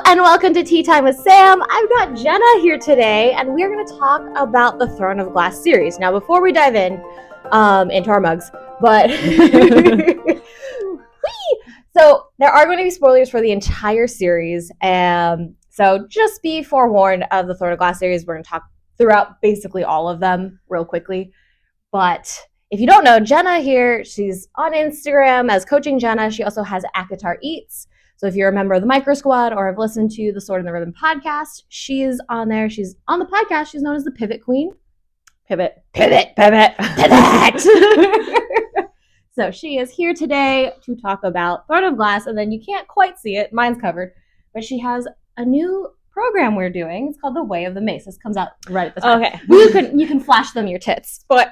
and welcome to Tea Time with Sam. I've got Jenna here today, and we're going to talk about the Throne of Glass series. Now, before we dive in, into our mugs, but so there are going to be spoilers for the entire series, so just be forewarned of the Throne of Glass series. We're going to talk throughout basically all of them real quickly. But if you don't know, Jenna here, she's on Instagram as Coaching Jenna. She also has Akatar Eats. So if you're a member of the Micro Squad or have listened to the Sword and the Rhythm podcast, she's on there. She's on the podcast. She's known as the Pivot Queen. Pivot. So she is here today to talk about Throne of Glass, and then you can't quite see it. Mine's covered. But she has a new program we're doing. It's called The Way of the Mace. This comes out right at the time. Okay. You can flash them your tits. But,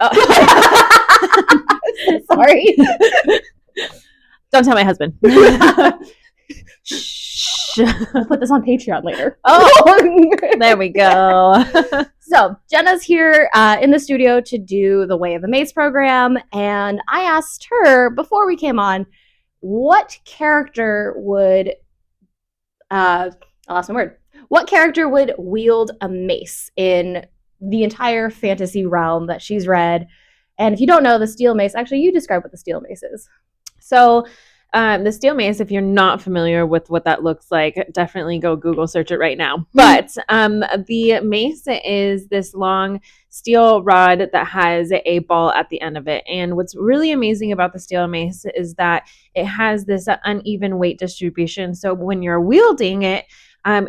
sorry. Don't tell my husband. Shh. I'll put this on Patreon later. Oh, there we go. So Jenna's here in the studio to do the Way of the Mace program, and I asked her before we came on, what character would I lost my word. What character would wield a mace in the entire fantasy realm that she's read? And if you don't know the steel mace, actually, you describe what the steel mace is. So the steel mace, if you're not familiar with what that looks like, definitely go Google search it right now. But the mace is this long steel rod that has a ball at the end of it. And what's really amazing about the steel mace is that it has this uneven weight distribution. So when you're wielding it,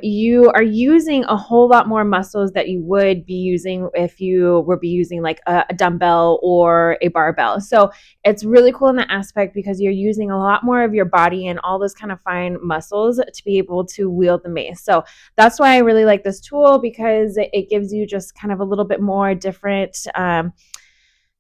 you are using a whole lot more muscles that you would be using if you were using like a dumbbell or a barbell. So it's really cool in that aspect because you're using a lot more of your body and all those kind of fine muscles to be able to wield the mace. So that's why I really like this tool, because it gives you just kind of a little bit more different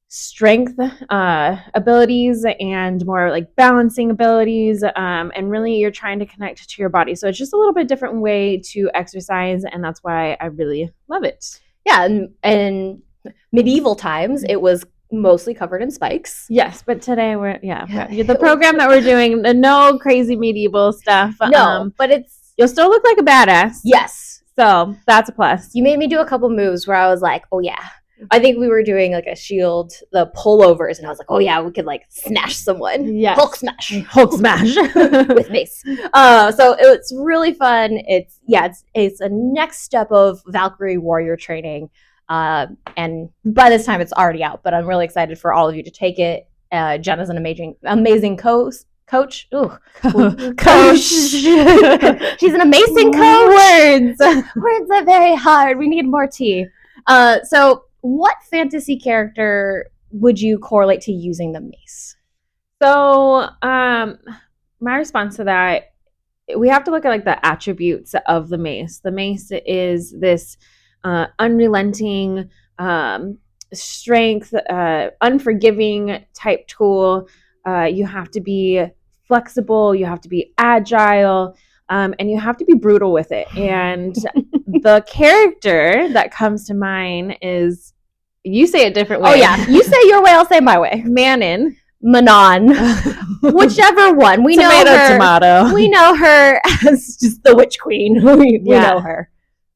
strength abilities and more like balancing abilities, and really you're trying to connect to your body. So it's just a little bit different way to exercise, and that's why I really love it. Yeah, and in medieval times, it was mostly covered in spikes. Yes, but today the program that we're doing, no crazy medieval stuff. No, but you'll still look like a badass. Yes. So that's a plus. You made me do a couple moves where I was like, oh yeah. I think we were doing like a shield, the pullovers, and I was like, oh yeah, we could like smash someone. Yes. Hulk smash. With mace. So it's really fun. It's a next step of Valkyrie warrior training. And by this time it's already out, but I'm really excited for all of you to take it. Jenna's an amazing coach. Ooh. Coach. She's an amazing coach. Words are very hard. We need more tea. So what fantasy character would you correlate to using the mace? So my response to that, we have to look at like the attributes of the mace. The mace is this unrelenting strength, unforgiving type tool. You have to be flexible, you have to be agile, and you have to be brutal with it. And the character that comes to mind is, you say it different way. Oh yeah, you say your way, I'll say my way. Manon, whichever one. We know her. Tomato. We know her as just the witch queen. We know her.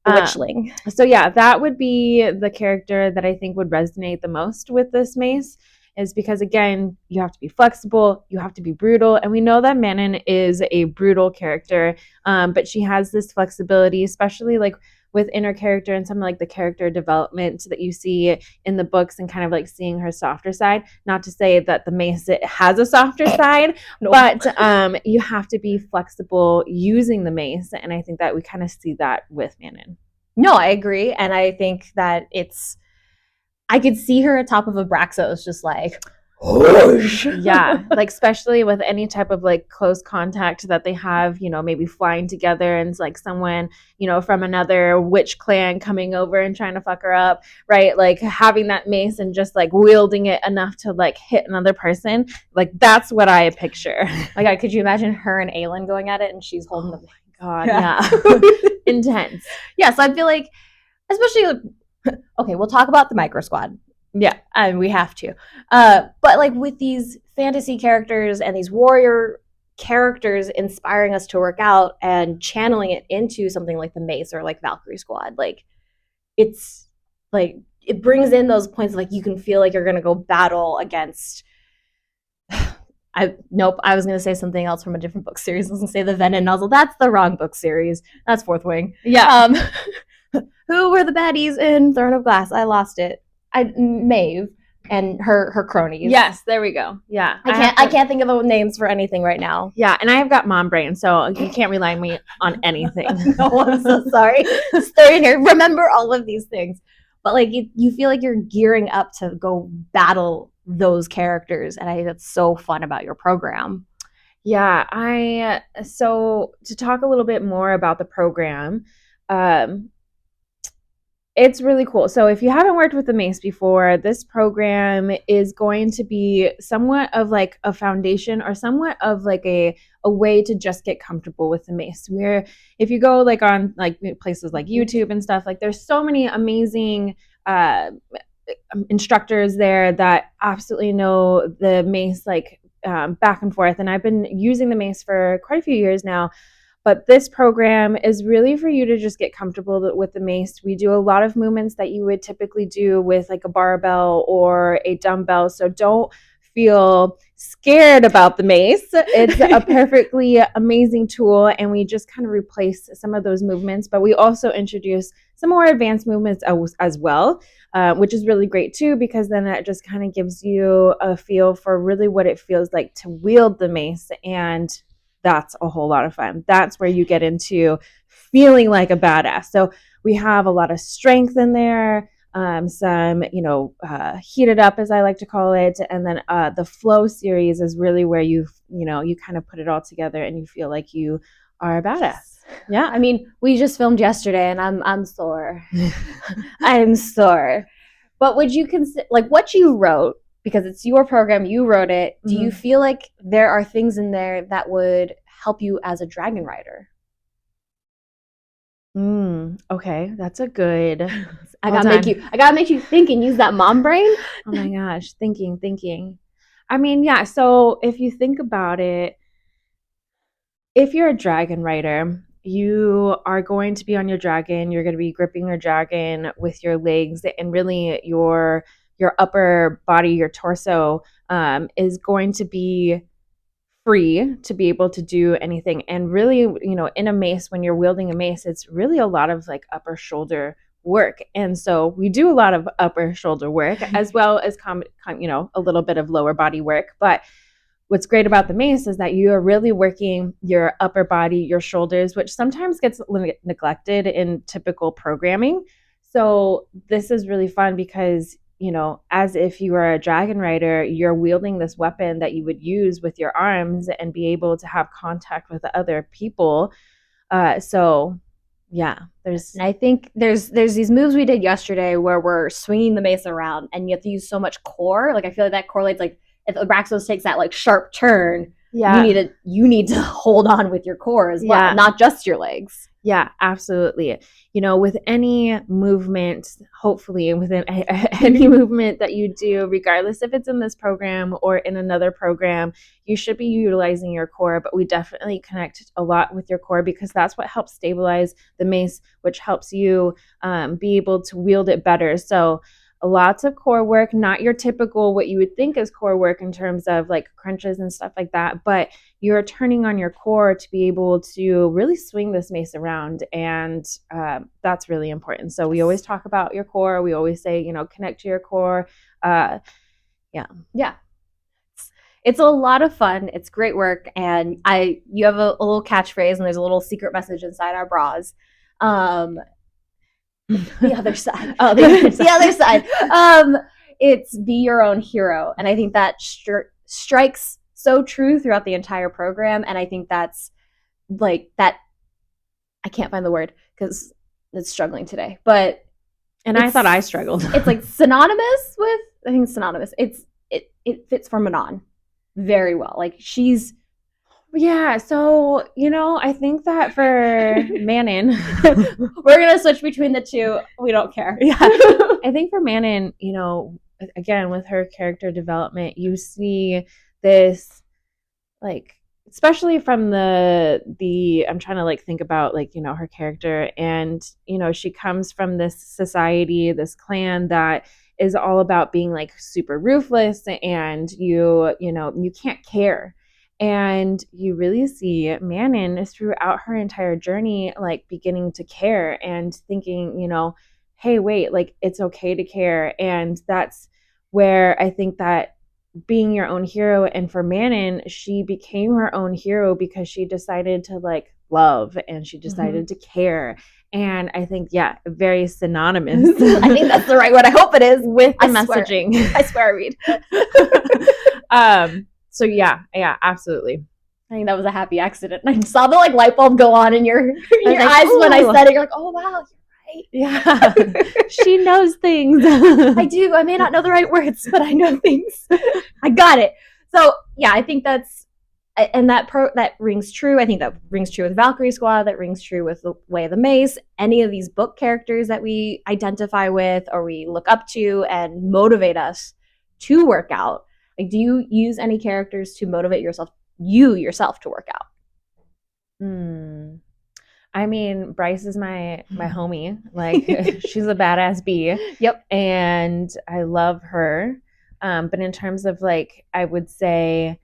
Witchling. So yeah, that would be the character that I think would resonate the most with this mace. Is because, again, you have to be flexible, you have to be brutal, and we know that Manon is a brutal character, but she has this flexibility, especially like within her character and some like the character development that you see in the books, and kind of like seeing her softer side. Not to say that the mace has a softer side, but you have to be flexible using the mace, and I think that we kind of see that with Manon. No, I agree, and I think that I could see her atop of a Braxos just like, whoosh. Yeah, like especially with any type of like close contact that they have, maybe flying together, and it's like someone, from another witch clan coming over and trying to fuck her up, right? Like having that mace and just like wielding it enough to like hit another person. Like that's what I picture. My God, could you imagine her and Aelin going at it and she's holding the God, yeah. Intense. Yeah, so I feel like, especially okay, we'll talk about the Micro Squad. Yeah, and we have to. But like with these fantasy characters and these warrior characters inspiring us to work out and channeling it into something like the Mace or like Valkyrie Squad. Like it's like it brings in those points like you can feel like you're gonna go battle against I was gonna say something else from a different book series. I was gonna say the Venom Nozzle. That's the wrong book series. That's Fourth Wing. Yeah. Who were the baddies in Throne of Glass? I lost it. Maeve and her cronies. Yes, there we go. Yeah. I can't think of the names for anything right now. Yeah, and I have got mom brain, so you can't rely on me on anything. No, I'm so sorry. Starting here, remember all of these things. But like you feel like you're gearing up to go battle those characters, and I think that's so fun about your program. Yeah, so to talk a little bit more about the program, it's really cool. So if you haven't worked with the Mace before, this program is going to be somewhat of like a foundation or somewhat of like a way to just get comfortable with the Mace. Where if you go like on like places like YouTube and stuff, like there's so many amazing instructors there that absolutely know the Mace like back and forth. And I've been using the Mace for quite a few years now. But this program is really for you to just get comfortable with the Mace. We do a lot of movements that you would typically do with like a barbell or a dumbbell. So don't feel scared about the Mace. It's a perfectly amazing tool, and we just kind of replace some of those movements. But we also introduce some more advanced movements as well, which is really great too, because then that just kind of gives you a feel for really what it feels like to wield the Mace. And that's a whole lot of fun. That's where you get into feeling like a badass. So we have a lot of strength in there, some, heated up, as I like to call it. And then the flow series is really where you kind of put it all together and you feel like you are a badass. Yeah. I mean, we just filmed yesterday and I'm sore. I'm sore. But would you consider, like what you wrote, because it's your program, you wrote it, do you feel like there are things in there that would help you as a dragon rider? Okay, that's a good. I gotta make you think and use that mom brain. Oh my gosh, thinking. I mean, yeah. So if you think about it, if you're a dragon rider, you are going to be on your dragon. You're going to be gripping your dragon with your legs, and really your upper body, your torso, is going to be free to be able to do anything. And really, in a Mace, when you're wielding a Mace, it's really a lot of like upper shoulder work. And so we do a lot of upper shoulder work as well as a little bit of lower body work. But what's great about the Mace is that you are really working your upper body, your shoulders, which sometimes gets neglected in typical programming. So this is really fun because as if you were a dragon rider, you're wielding this weapon that you would use with your arms and be able to have contact with other people. So yeah, and I think there's these moves we did yesterday where we're swinging the Mace around and you have to use so much core. Like I feel like that correlates, like if Abraxos takes that like sharp turn, yeah, you need to hold on with your core as well, not just your legs. Yeah, absolutely. With any movement, hopefully within any movement that you do, regardless if it's in this program or in another program, you should be utilizing your core. But we definitely connect a lot with your core because that's what helps stabilize the Mace, which helps you be able to wield it better. So lots of core work, not your typical what you would think is core work in terms of like crunches and stuff like that, but you're turning on your core to be able to really swing this Mace around, and that's really important. So we always talk about your core. We always say, connect to your core. Yeah. It's a lot of fun. It's great work, and you have a little catchphrase, and there's a little secret message inside our bras. The other side. Oh, the other side. It's be your own hero, and I think that strikes so true throughout the entire program. And I think that's like that. I can't find the word because it's struggling today. But I thought I struggled. It's like synonymous with. I think it's synonymous. It fits for Manon very well. Like she's. Yeah, so, I think that for Manon, we're going to switch between the two. We don't care. Yeah. I think for Manon, again, with her character development, you see this, like, especially from the I'm trying to like think about like, you know, her character, and you know, she comes from this society, this clan that is all about being like super ruthless, and you know, you can't care. And you really see Manon throughout her entire journey like beginning to care and thinking, you know, hey, wait, like it's okay to care. And that's where I think that being your own hero, and for Manon, she became her own hero because she decided to like love, and she decided to care. And I think, yeah, very synonymous. I think that's the right word. I hope it is with the I swear. messaging. I swear I read. So yeah, absolutely. I think that was a happy accident. I saw the like light bulb go on in your like, eyes when I said it. You're like, oh wow, you're right. Yeah, she knows things. I do. I may not know the right words, but I know things. I got it. So yeah, I think that's, and that rings true. I think that rings true with Valkyrie Squad. That rings true with the Way of the Mace. Any of these book characters that we identify with or we look up to and motivate us to work out. Like, do you use any characters to motivate yourself to work out? I mean, Bryce is my homie. Like, she's a badass bee. Yep. And I love her. But in terms of like, I would say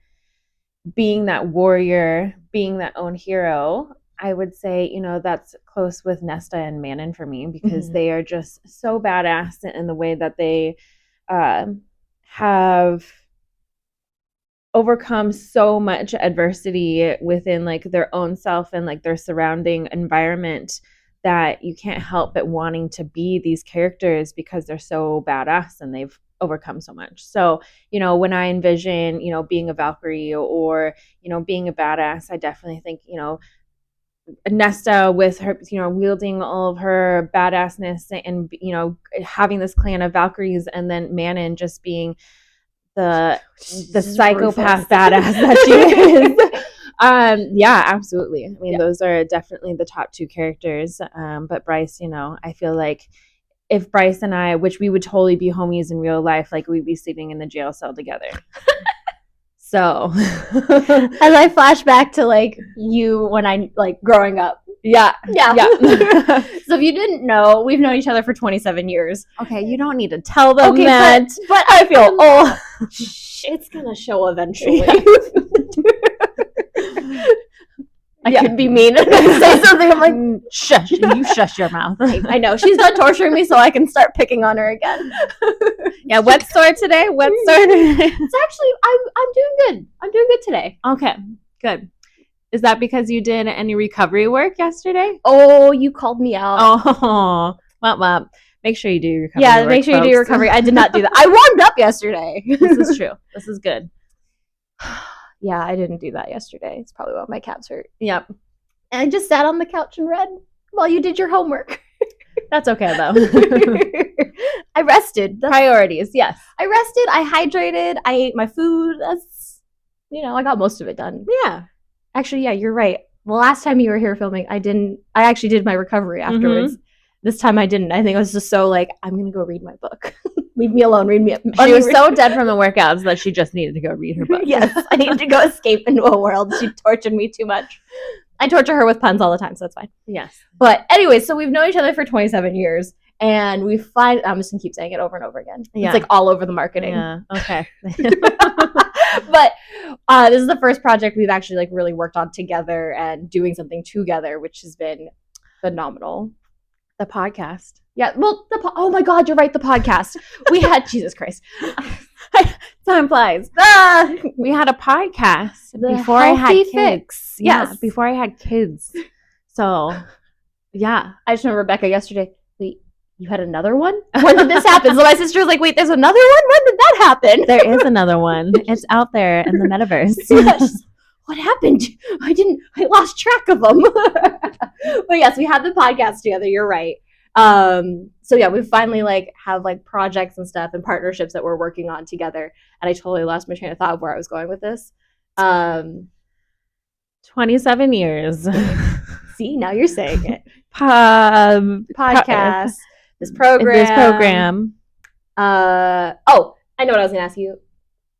being that warrior, being that own hero, I would say, you know, that's close with Nesta and Manon for me, because they are just so badass in the way that they have overcome so much adversity within like their own self and like their surrounding environment, that you can't help but wanting to be these characters because they're so badass and they've overcome so much. So, you know, when I envision, you know, being a Valkyrie or, you know, being a badass, I definitely think, you know, Nesta with her, you know, wielding all of her badassness and, you know, having this clan of Valkyries, and then Manon just being the psychopath badass that she is. Yeah, absolutely. I mean, those are definitely the top two characters. But Bryce, you know, I feel like if Bryce and I, which we would totally be homies in real life, like we'd be sleeping in the jail cell together. So as I flash back to like you when I like growing up. Yeah. So if you didn't know, we've known each other for 27 years. Okay, you don't need to tell them that. But I feel, oh, it's going to show eventually. I could be mean and say something. I'm like, shush, you shush your mouth. I know. She's done torturing me so I can start picking on her again. Yeah, wet sore today? Wet sore today? It's actually, I'm doing good. I'm doing good today. Okay, good. Is that because you did any recovery work yesterday? Oh, you called me out. Oh, well. Make sure you do your recovery work, make sure you do your recovery. I did not do that. I warmed up yesterday. This is true. This is good. Yeah, I didn't do that yesterday. It's probably why my calves hurt. Yep. And I just sat on the couch and read while you did your homework. That's okay, though. I rested. Priorities, yes. I rested. I hydrated. I ate my food. That's, you know, I got most of it done. Yeah. Actually, yeah, you're right. The last time you were here filming, I actually did my recovery afterwards. This time I didn't. I think I was just so like, I'm going to go read my book. Leave me alone. Read me. She was so dead from the workouts that she just needed to go read her book. Yes, I needed to go escape into a world. She tortured me too much. I torture her with puns all the time, so it's fine. Yes. But anyway, so we've known each other for 27 years, and I'm just going to keep saying it over and over again. Yeah. It's like all over the marketing. Yeah, okay. But this is the first project we've actually like really worked on together and doing something together, which has been phenomenal. The podcast. Yeah, well, oh my God, you're right, the podcast. We had, Jesus Christ. Time flies. We had a podcast before I had kids. Fix. Yes. Yeah, before I had kids. So, yeah. I just remember Rebecca yesterday, wait, you had another one? When did this happen? So my sister was like, wait, there's another one? When did that happen? There is another one. It's out there in the metaverse. Yes. What happened? I lost track of them. But yes, we had the podcast together. You're right. So yeah, we finally like have like projects and stuff and partnerships that we're working on together. And I totally lost my train of thought of where I was going with this. 27 years. See, now you're saying it. Podcast. This program. Oh, I know what I was going to ask you.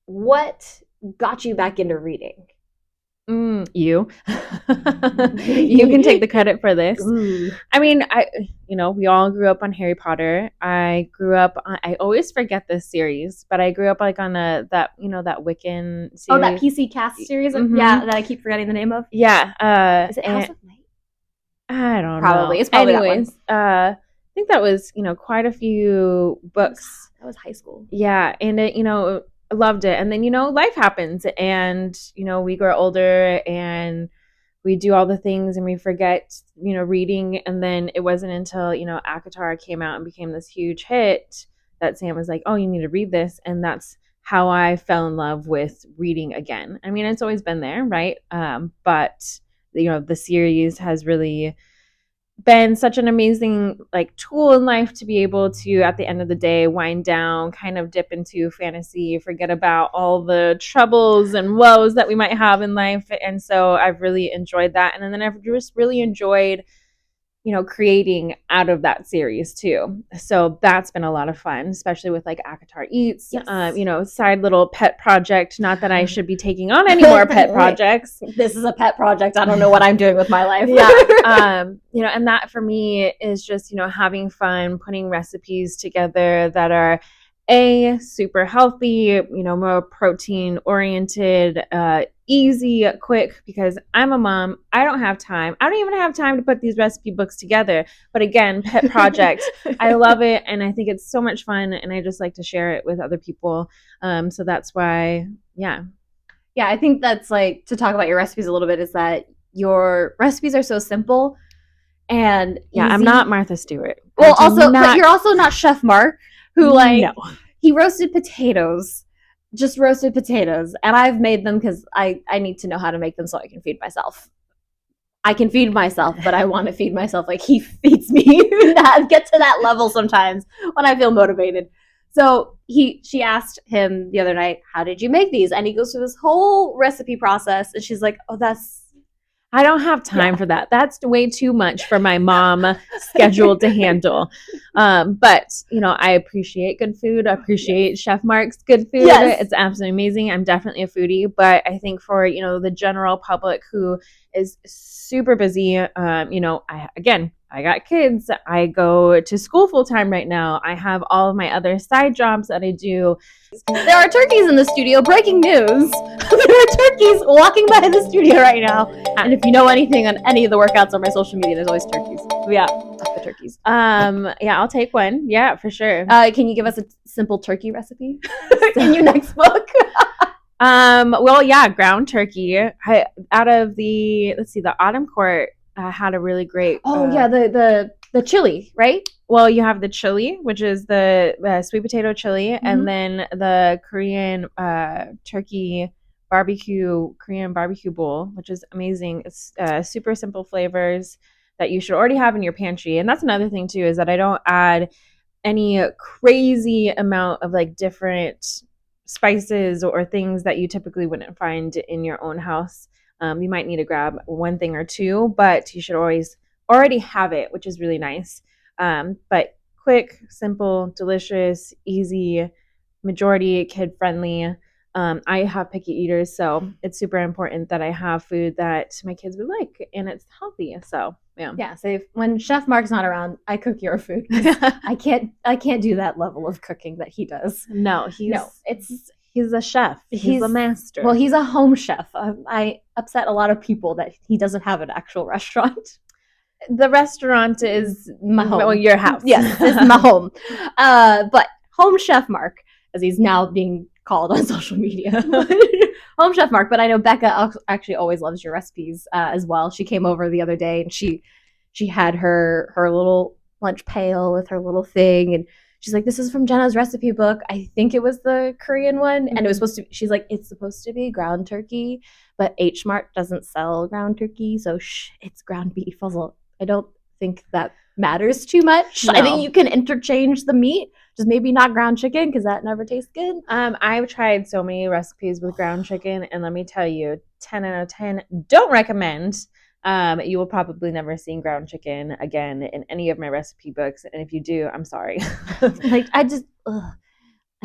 What got you back into reading? You. You can take the credit for this. Ooh. I mean, we all grew up on Harry Potter. I always forget this series, but I grew up like on that Wiccan series. Oh, that PC Cast series? Mhm. Yeah, that I keep forgetting the name of. Yeah. Is it House of Night? I don't Probably. know. It's probably Anyways, I think that was, quite a few books. That was high school. Yeah, and I loved it. And then, life happens and, we grow older and we do all the things and we forget, reading. And then it wasn't until, ACOTAR came out and became this huge hit that Sam was like, oh, you need to read this. And that's how I fell in love with reading again. I mean, it's always been there, right? But, the series has really been such an amazing tool in life to be able to, at the end of the day, wind down, kind of dip into fantasy, forget about all the troubles and woes that we might have in life. And so I've really enjoyed that. And then I've just really enjoyed creating out of that series too. So that's been a lot of fun, especially with ACOTAR Eats. Yes. Side little pet project. Not that I should be taking on any more pet projects. This is a pet project. I don't know what I'm doing with my life. Yeah. And that for me is just, having fun, putting recipes together that are super healthy, more protein oriented, easy, quick, because I'm a mom. I don't have time. I don't even have time to put these recipe books together. But again, pet project. I love it. And I think it's so much fun. And I just like to share it with other people. So that's why, yeah. Yeah, I think that's to talk about your recipes a little bit, is that your recipes are so simple and yeah, easy. I'm not Martha Stewart. Well, but you're also not Chef Mark, who no. He roasted potatoes, just roasted potatoes, and I've made them because I need to know how to make them so I can feed myself. I can feed myself, but I want to feed myself like he feeds me. Get to that level sometimes when I feel motivated. So she asked him the other night, how did you make these? And he goes through this whole recipe process, and she's like, oh, I don't have time for that. That's way too much for my mom schedule to handle. But, I appreciate good food. I appreciate Chef Mark's good food. Yes. It's absolutely amazing. I'm definitely a foodie. But I think for, the general public who is super busy, I got kids. I go to school full time right now. I have all of my other side jobs that I do. There are turkeys in the studio. Breaking news. There are turkeys walking by the studio right now. And if you know anything on any of the workouts on my social media, there's always turkeys. Yeah, the turkeys. Yeah, I'll take one. Yeah, for sure. Can you give us a simple turkey recipe in your next book? Well, yeah, ground turkey. Out of the Autumn Court had a really great. The chili, right? Well, you have the chili, which is the sweet potato chili, and then the Korean turkey Korean barbecue bowl, which is amazing. It's super simple flavors that you should already have in your pantry. And that's another thing too, is that I don't add any crazy amount of different spices or things that you typically wouldn't find in your own house. You might need to grab one thing or two, but you should always already have it, which is really nice. But quick, simple, delicious, easy, majority kid friendly. I have picky eaters, so it's super important that I have food that my kids would like, and it's healthy. So yeah. So when Chef Mark's not around, I cook your food. I can't do that level of cooking that he does. No, he's a chef. He's a master. Well, he's a home chef. I upset a lot of people that he doesn't have an actual restaurant. The restaurant is my home. Well, your house. Yes, it's my home. But home chef Mark, as he's now being called on social media. Home chef Mark. But I know Becca actually always loves your recipes as well. She came over the other day and she had her little lunch pail with her little thing, and she's like, this is from Jenna's recipe book. I think it was the Korean one. And it was supposed to be, she's like, it's supposed to be ground turkey, but H Mart doesn't sell ground turkey. So it's ground beef. I don't think that matters too much. No. I think you can interchange the meat, just maybe not ground chicken, because that never tastes good. I've tried so many recipes with ground chicken, and let me tell you, 10 out of 10, don't recommend. You will probably never see ground chicken again in any of my recipe books, and if you do, I'm sorry. I think I've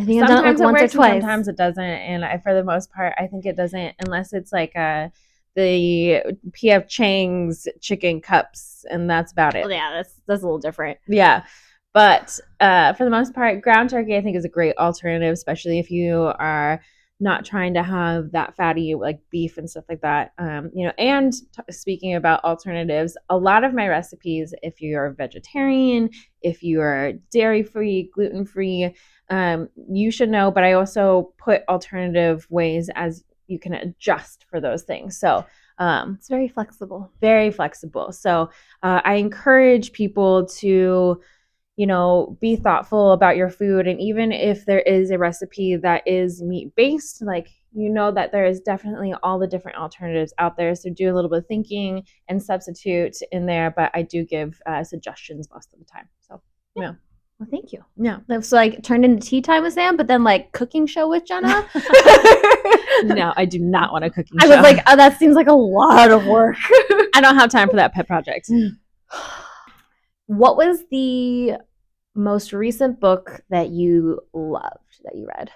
done it once or twice. Sometimes it doesn't, and for the most part, I think it doesn't, unless it's a the PF Chang's chicken cups, and that's about it. Oh, yeah, that's a little different. Yeah. But for the most part, ground turkey I think is a great alternative, especially if you are not trying to have that fatty like beef and stuff like that. And speaking about alternatives, a lot of my recipes, if you're vegetarian, if you are dairy free, gluten free, you should know. But I also put alternative ways as you can adjust for those things. So it's very flexible. Very flexible. So I encourage people to be thoughtful about your food. And even if there is a recipe that is meat based, like, that there is definitely all the different alternatives out there. So do a little bit of thinking and substitute in there. But I do give suggestions most of the time. So, yeah. Well, thank you. Yeah. It's like turned into tea time with Sam, but then like cooking show with Jenna. No, I do not want a cooking show. I was like, oh, that seems like a lot of work. I don't have time for that pet project. What was the most recent book that you loved that you read?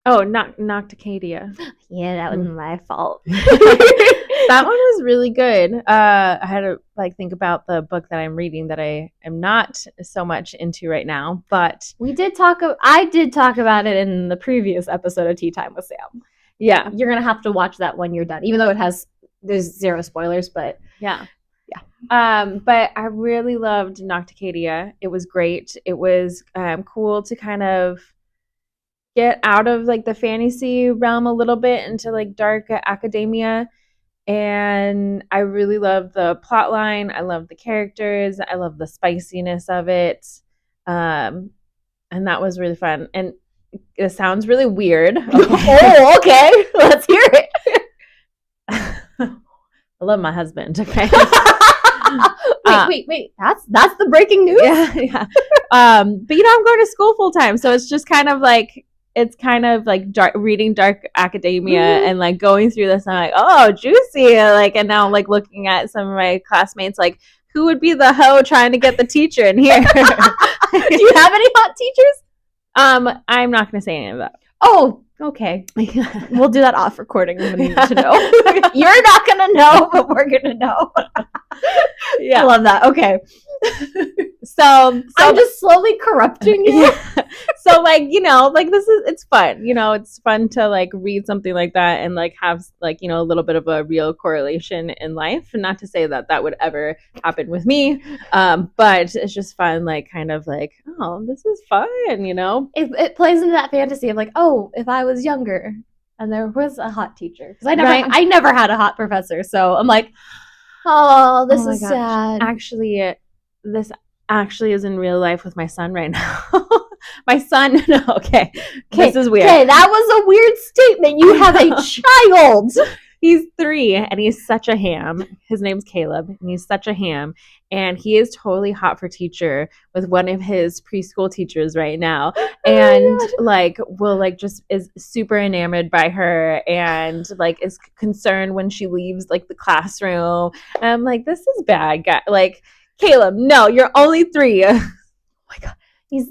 Oh, Nocticadia. Yeah, that was my fault. That one was really good. I had to think about the book that I'm reading that I am not so much into right now, but I did talk about it in the previous episode of Tea Time with Sam. Yeah, you're gonna have to watch that when you're done, even though there's zero spoilers, but yeah. But I really loved Nocticadia. It was great. It was cool to kind of get out of the fantasy realm a little bit into dark academia. And I really love the plot line. I love the characters. I love the spiciness of it. And that was really fun. And it sounds really weird. Okay. Oh, okay. Let's hear it. I love my husband. Okay. Wait. That's the breaking news? Yeah. But I'm going to school full time. So it's just kind of reading dark academia and going through this. And I'm like, oh, juicy. And now I'm looking at some of my classmates, who would be the hoe trying to get the teacher in here? Do you have any hot teachers? I'm not going to say any of that. Oh, okay. We'll do that off recording when we need to know. You're not going to know, but we're going to know. Yeah. I love that. Okay. So I'm just slowly corrupting you. Yeah. So it's fun. It's fun to read something like that and have a little bit of a real correlation in life. And not to say that would ever happen with me, but it's just fun. Oh, this is fun. It plays into that fantasy of if I was younger and there was a hot teacher, because I never had a hot professor, so I'm like, oh, this is sad. Actually, this actually is in real life with my son right now. My son, no, okay. This is weird. Okay, that was a weird statement. You have a child. He's 3 and he's such a ham. His name's Caleb and he's such a ham. And he is totally hot for teacher with one of his preschool teachers right now. And just is super enamored by her and is concerned when she leaves the classroom. And I'm like, this is bad, guy. Caleb, no, you're only 3. Oh my God. He's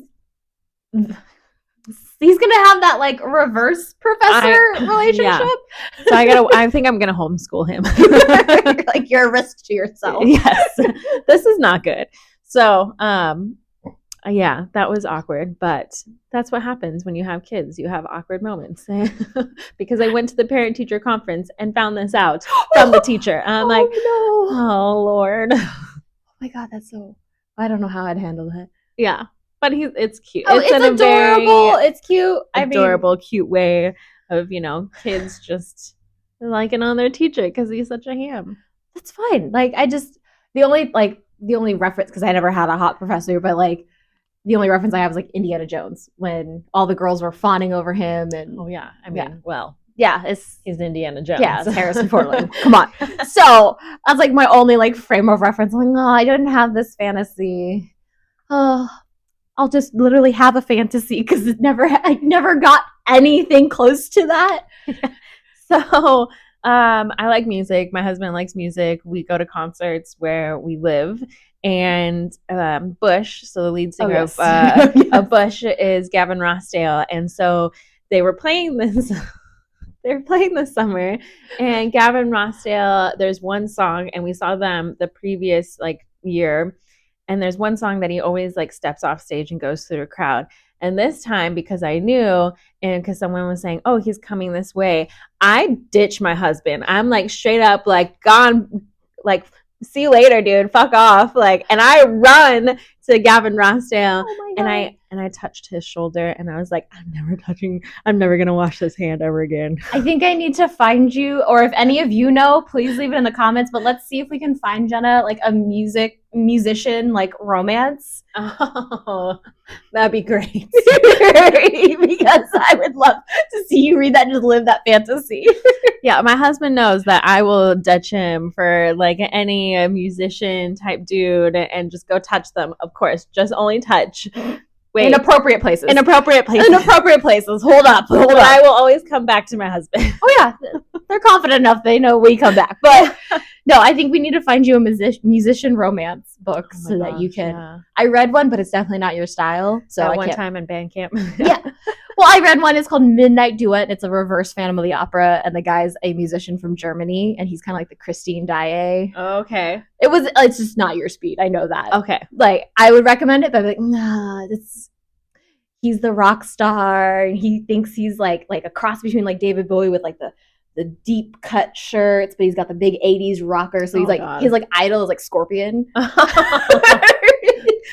gonna have that reverse professor relationship. Yeah. So I think I'm gonna homeschool him. You're a risk to yourself. Yes. This is not good. So yeah, that was awkward, but that's what happens when you have kids. You have awkward moments. Because I went to the parent teacher conference and found this out from the teacher. And I'm no. Oh Lord. Oh my God, I don't know how I'd handle that. Yeah. But it's cute. Oh, it's adorable. It's cute. Adorable, cute way of, kids just liking on their teacher because he's such a ham. That's fine. The only reference, because I never had a hot professor, but the only reference I have is Indiana Jones, when all the girls were fawning over him. And oh yeah, yeah, he's Indiana Jones. Yeah, it's Harrison Ford. Come on. So that's my only frame of reference. I'm oh, I didn't have this fantasy. Oh, I'll just literally have a fantasy because I never got anything close to that. So I like music. My husband likes music. We go to concerts where we live. And Bush, so the lead singer of Bush is Gavin Rossdale. And so they were playing this they're playing this summer, and Gavin Rossdale, there's one song, and we saw them the previous like year, and there's one song that he always like steps off stage and goes through a crowd. And this time, because I knew, and because someone was saying, "Oh, he's coming this way," I ditched my husband. I'm like straight up like gone, like see you later, dude. Fuck off, like, and I run to Gavin Rossdale, Oh my and I touched his shoulder, and I was like, I'm never gonna wash this hand ever again. I think I need to find you, or if any of you know, please leave it in the comments. But let's see if we can find Jenna like a musician like romance. Oh, that'd be great. Because I would love to see you read that and just live that fantasy. Yeah, my husband knows that I will ditch him for like any musician type dude and just go touch them. Of course, just only touch. Wait, Inappropriate places. Inappropriate places. Inappropriate places. Hold up. But I will always come back to my husband. Oh yeah, they're confident enough. They know we come back. But no, I think we need to find you a musician romance book so that you can. Yeah. I read one, but it's definitely not your style. So that one time in band camp. Yeah. Well, I read one. It's called Midnight Duet. It's a reverse Phantom of the Opera, and the guy's a musician from Germany, and he's kind of like the Christine Daae. Okay. It's just not your speed. I know that. Okay. Like I would recommend it, but I'm like, nah, he's the rock star. And he thinks he's like a cross between like David Bowie with like the deep cut shirts, but he's got the big 80s rocker. So he's his like idol is like Scorpion.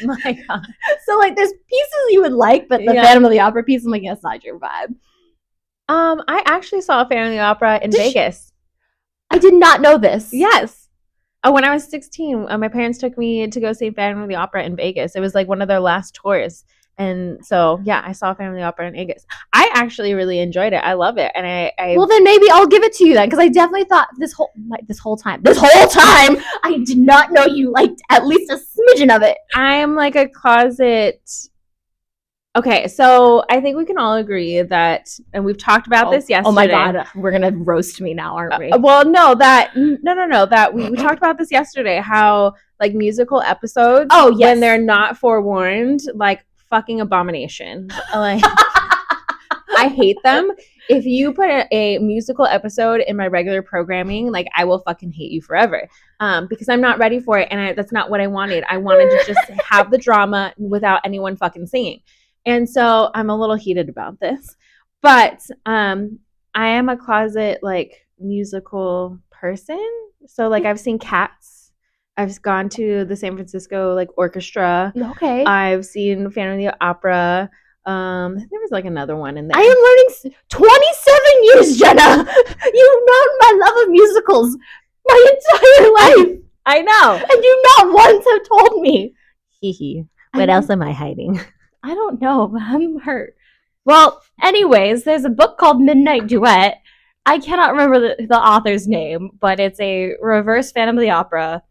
My God. So like there's pieces you would like, but the Phantom of the Opera piece, I'm like, that's not your vibe. I actually saw a Phantom of the Opera in Vegas. I did not know this. Yes. Oh, when I was 16, my parents took me to go see Phantom of the Opera in Vegas. It was like one of their last tours. And so, yeah, I saw Phantom of the Opera in Vegas. I actually really enjoyed it. I love it. And I well, then maybe I'll give it to you then, because I definitely thought this whole time, I did not know you liked at least a smidgen of it. I'm like a closet. Okay, so I think we can all agree that, and we've talked about this yesterday. Oh my God, we're gonna roast me now, aren't we? Well, no, that we talked about this yesterday. How like musical episodes, when they're not forewarned, like fucking abomination. Like I hate them. If you put a musical episode in my regular programming, like I will fucking hate you forever. Because I'm not ready for it, and that's not what I wanted. I wanted to just have the drama without anyone fucking singing. And so I'm a little heated about this. But I am a closet like musical person. So like I've seen Cats. I've gone to the San Francisco like orchestra. Okay. I've seen Phantom of the Opera. There was like another one in there. I am learning 27 years, Jenna. You've known my love of musicals my entire life. I know. And you not once have told me. Hee hee. What else am I hiding? I don't know, but I'm hurt. Well, anyways, there's a book called Midnight Duet. I cannot remember the author's name, but it's a reverse Phantom of the Opera.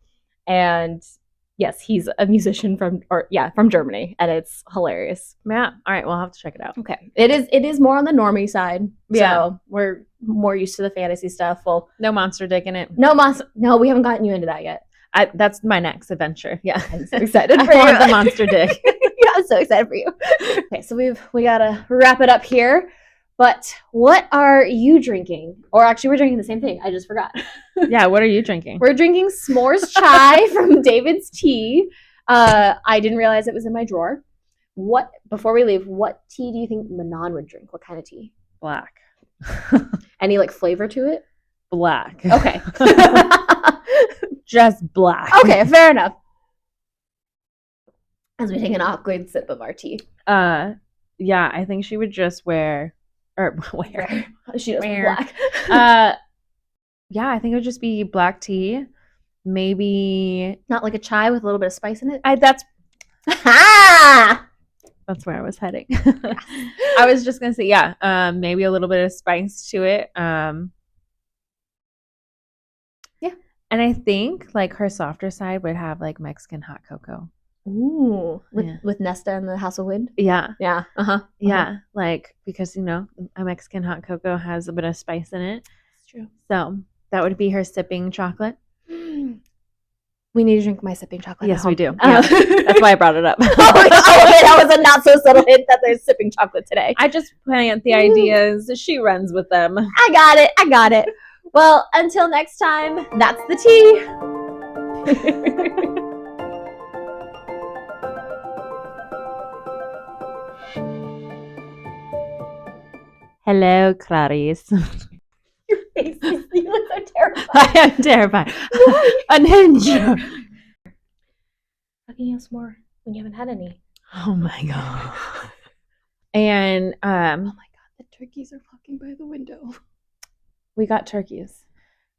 And yes, he's a musician from Germany, and it's hilarious. Yeah. All right, we'll have to check it out. Okay. It is more on the normie side. Yeah. So we're more used to the fantasy stuff. Well, no monster dick in it. No, we haven't gotten you into that yet. That's my next adventure. Yeah. I'm so excited for I want the monster dick. Yeah, I'm so excited for you. Okay, so we gotta wrap it up here. But what are you drinking? Or actually, we're drinking the same thing. I just forgot. Yeah, what are you drinking? We're drinking s'mores chai from David's Tea. I didn't realize it was in my drawer. Before we leave, what tea do you think Manon would drink? What kind of tea? Black. Any like flavor to it? Black. Okay. Just black. Okay, fair enough. As we take an awkward sip of our tea. Yeah, I think she would just wear. She does black. Yeah, I think it would just be black tea. Maybe not like a chai with a little bit of spice in it. That's where I was heading. I was just gonna say, maybe a little bit of spice to it. Yeah, and I think like her softer side would have like Mexican hot cocoa. Ooh, with Nesta and the House of Wind. Yeah. Uh-huh. Yeah, like because a Mexican hot cocoa has a bit of spice in it. It's true. So that would be her sipping chocolate. We need to drink my sipping chocolate. Yes, at home. we do. Yeah. That's why I brought it up. Okay, that was a not so subtle hint that there's sipping chocolate today. I just plant the ideas. She runs with them. I got it. Well, until next time, that's the tea. Hello, Clarice. Your face, you look so terrified. I am terrified. A ninja. How can you have some more when you haven't had any? Oh my god. And Oh my god, the turkeys are walking by the window. we got turkeys.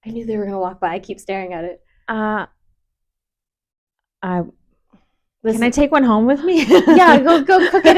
I knew they were gonna walk by. I keep staring at it. Can Listen, I take one home with me? yeah, go cook it.